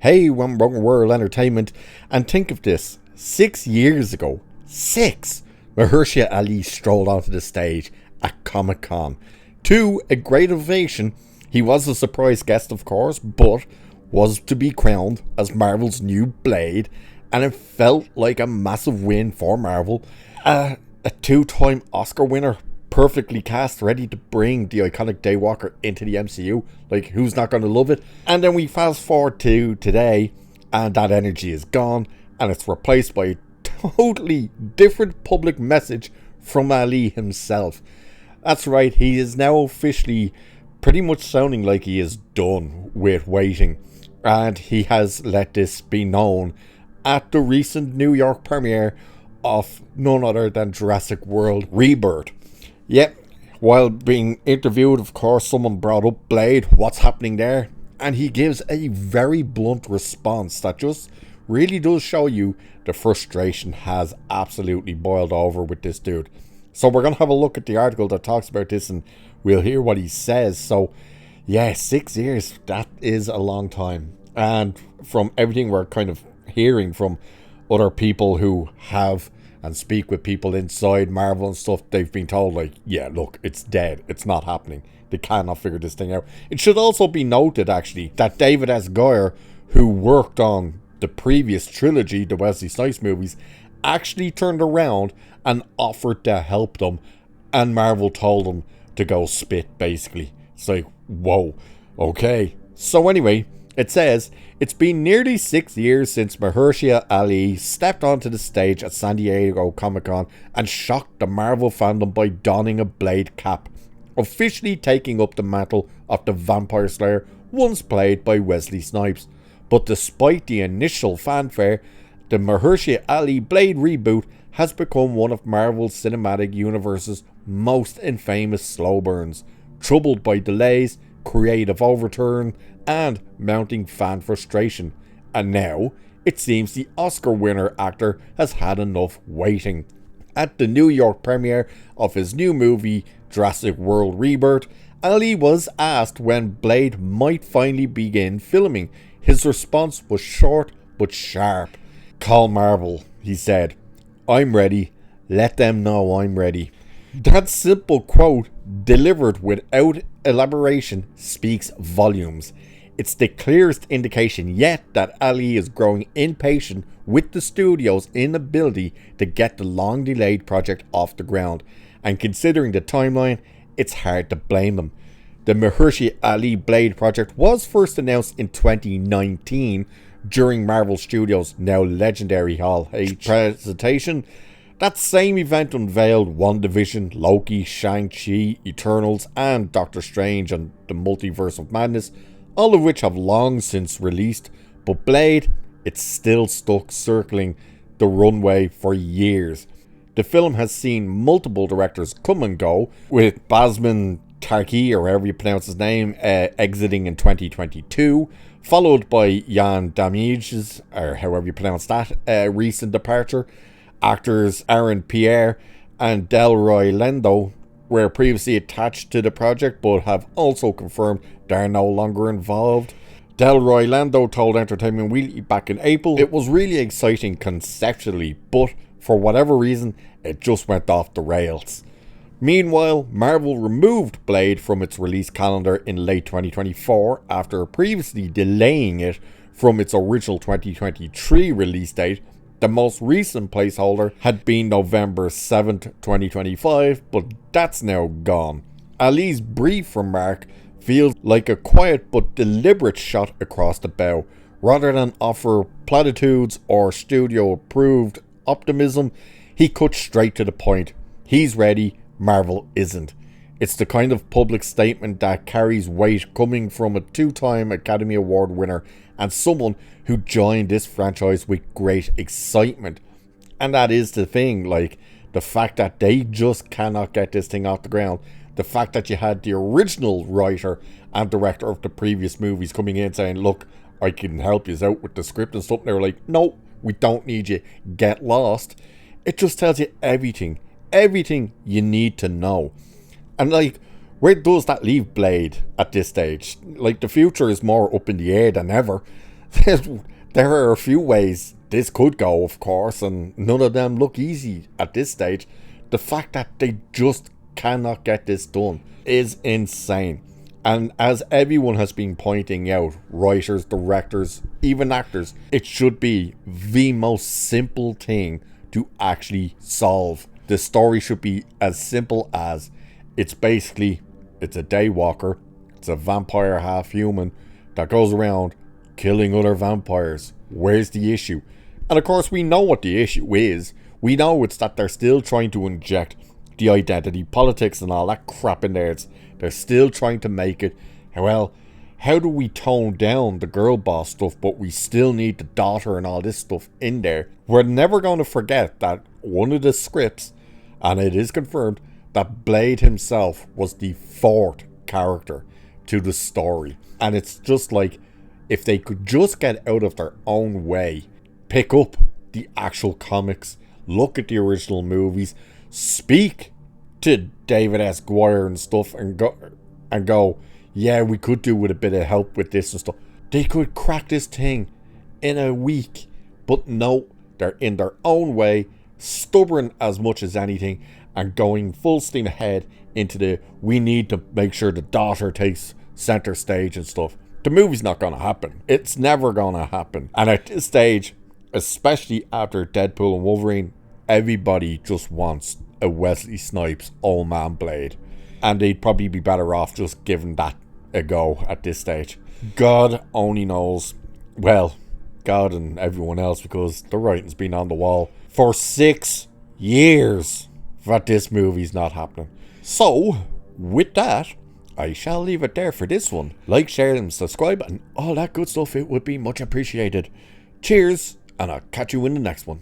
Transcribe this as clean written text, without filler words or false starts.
Hey, one wrong world entertainment, and think of this. 6 years ago, Mahershala Ali strolled onto the stage at Comic-Con. To a great ovation, he was a surprise guest of course, but was to be crowned as Marvel's new Blade, and it felt like a massive win for Marvel. A two-time Oscar winner, perfectly cast, ready to bring the iconic Daywalker into the MCU. Like, who's not going to love it? And then we fast forward to today, and that energy is gone, and it's replaced by a totally different public message from Ali himself. That's right, he is now officially pretty much sounding like he is done with waiting, and he has let this be known at the recent New York premiere of none other than Jurassic World Rebirth. Yep, while being interviewed, of course, someone brought up Blade, what's happening there? And he gives a very blunt response that just really does show you the frustration has absolutely boiled over with this dude. So we're going to have a look at the article that talks about this and we'll hear what he says. So yeah, 6 years, that is a long time. And from everything we're kind of hearing from other people who have and speak with people inside Marvel and stuff, they've been told, like, yeah, look, it's dead. It's not happening. They cannot figure this thing out. It should also be noted, actually, that David S. Goyer, who worked on the previous trilogy, the Wesley Snipes movies, actually turned around and offered to help them, and Marvel told him to go spit, basically. It's like, whoa, okay. So anyway, it says, it's been nearly 6 years since Mahershala Ali stepped onto the stage at San Diego Comic-Con and shocked the Marvel fandom by donning a Blade cap, officially taking up the mantle of the Vampire Slayer once played by Wesley Snipes. But despite the initial fanfare, the Mahershala Ali Blade reboot has become one of Marvel's cinematic universe's most infamous slow burns, troubled by delays, creative overturn, and mounting fan frustration. And now, it seems the Oscar winner actor has had enough waiting. At the New York premiere of his new movie, Jurassic World Rebirth, Ali was asked when Blade might finally begin filming. His response was short but sharp. "Call Marvel," he said. "I'm ready. Let them know I'm ready." That simple quote, delivered without elaboration, speaks volumes. It's the clearest indication yet that Ali is growing impatient with the studio's inability to get the long-delayed project off the ground, and considering the timeline, it's hard to blame him. The Mahershala Ali Blade project was first announced in 2019 during Marvel Studios' now legendary Hall H presentation. That same event unveiled WandaVision, Loki, Shang-Chi, Eternals, and Doctor Strange and the Multiverse of Madness, all of which have long since released, but Blade, it's still stuck circling the runway for years. The film has seen multiple directors come and go, with Basman Tarki, or however you pronounce his name, exiting in 2022, followed by Jan Damich's, or however you pronounce that, recent departure. Actors Aaron Pierre and Delroy Lindo were previously attached to the project but have also confirmed they're no longer involved. Delroy Lindo told Entertainment Weekly back in April it was really exciting conceptually, but for whatever reason it just went off the rails. Meanwhile, Marvel removed Blade from its release calendar in late 2024 after previously delaying it from its original 2023 release date. The most recent placeholder had been November 7th, 2025, but that's now gone. Ali's brief remark feels like a quiet but deliberate shot across the bow. Rather than offer platitudes or studio-approved optimism, he cut straight to the point. He's ready, Marvel isn't. It's the kind of public statement that carries weight coming from a two-time Academy Award winner and someone who joined this franchise with great excitement. And that is the thing, like, the fact that they just cannot get this thing off the ground. The fact that you had the original writer and director of the previous movies coming in saying, look, I can help you out with the script and stuff. And they were like, no, we don't need you. Get lost. It just tells you everything you need to know. And like, where does that leave Blade at this stage? Like, the future is more up in the air than ever. There are a few ways this could go, of course, and none of them look easy at this stage. The fact that they just cannot get this done is insane. And as everyone has been pointing out, writers, directors, even actors, it should be the most simple thing to actually solve. The story should be as simple as it's a daywalker, it's a vampire half human that goes around killing other vampires. Where's the issue? And of course we know what the issue is. We know it's that they're still trying to inject the identity politics and all that crap in there. They're still trying to make it, well, how do we tone down the girl boss stuff, but we still need the daughter and all this stuff in there? We're never going to forget that one of the scripts, and it is confirmed, that Blade himself was the fourth character to the story. And it's just like, if they could just get out of their own way, pick up the actual comics, look at the original movies, speak to David S. Goyer and stuff, and go, yeah, we could do with a bit of help with this and stuff. They could crack this thing in a week. But no, they're in their own way, stubborn as much as anything, and going full steam ahead into we need to make sure the daughter takes center stage and stuff. The movie's not going to happen. It's never going to happen. And at this stage, especially after Deadpool and Wolverine, everybody just wants a Wesley Snipes old man Blade. And they'd probably be better off just giving that a go at this stage. God only knows. Well, God and everyone else, because the writing's been on the wall for 6 years that this movie's not happening. So, with that, I shall leave it there for this one. Like, share, and subscribe, and all that good stuff. It would be much appreciated. Cheers, and I'll catch you in the next one.